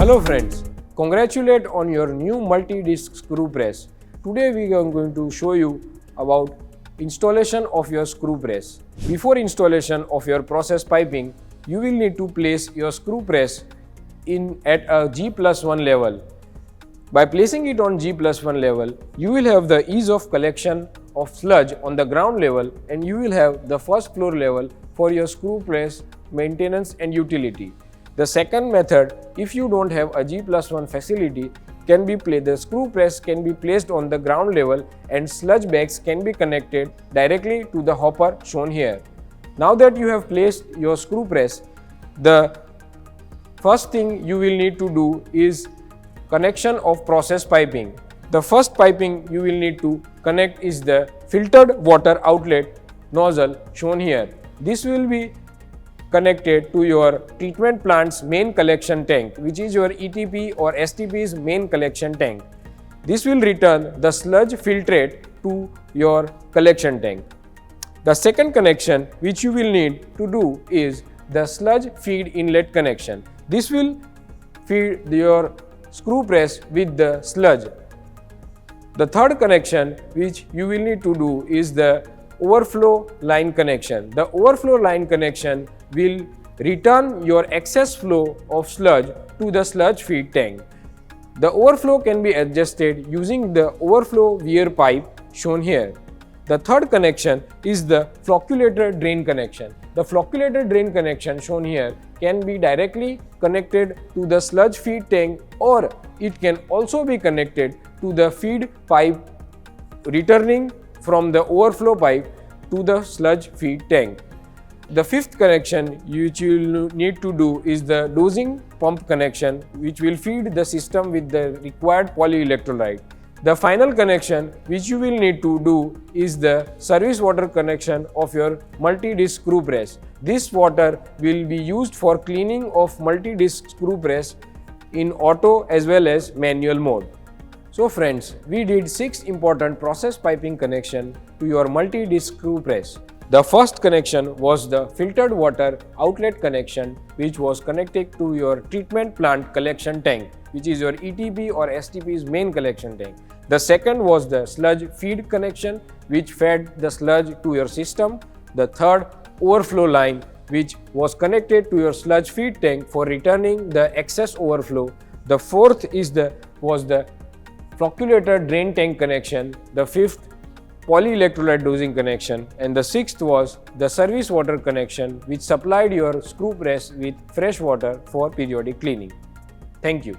Hello friends, congratulate on your new multi-disc screw press. Today we are going to show you about installation of your screw press. Before installation of your process piping, you will need to place your screw press at a G+1 level. By placing it on G+1 level, you will have the ease of collection of sludge on the ground level and you will have the first floor level for your screw press maintenance and utility. The second method, if you don't have a G+1 facility, the screw press can be placed on the ground level and sludge bags can be connected directly to the hopper shown here. Now that you have placed your screw press, the first thing you will need to do is connection of process piping. The first piping you will need to connect is the filtered water outlet nozzle shown here. This will be connected to your treatment plant's main collection tank, which is your ETP or STP's main collection tank. This will return the sludge filtrate to your collection tank. The second connection which you will need to do is the sludge feed inlet connection. This will feed your screw press with the sludge. The third connection which you will need to do is the overflow line connection. The overflow line connection will return your excess flow of sludge to the sludge feed tank. The overflow can be adjusted using the overflow weir pipe shown here. The third connection is the flocculator drain connection. The flocculator drain connection shown here can be directly connected to the sludge feed tank or it can also be connected to the feed pipe returning from the overflow pipe to the sludge feed tank. The fifth connection which you will need to do is the dosing pump connection, which will feed the system with the required polyelectrolyte. The final connection which you will need to do is the service water connection of your multi-disc screw press. This water will be used for cleaning of multi-disc screw press in auto as well as manual mode. So friends, we did 6 important process piping connection to your multi-disc screw press. The first connection was the filtered water outlet connection, which was connected to your treatment plant collection tank, which is your ETP or STP's main collection tank. The second was the sludge feed connection, which fed the sludge to your system. The third, overflow line, which was connected to your sludge feed tank for returning the excess overflow. The fourth was the flocculator drain tank connection. The fifth, polyelectrolyte dosing connection, and the sixth was the service water connection, which supplied your screw press with fresh water for periodic cleaning. Thank you.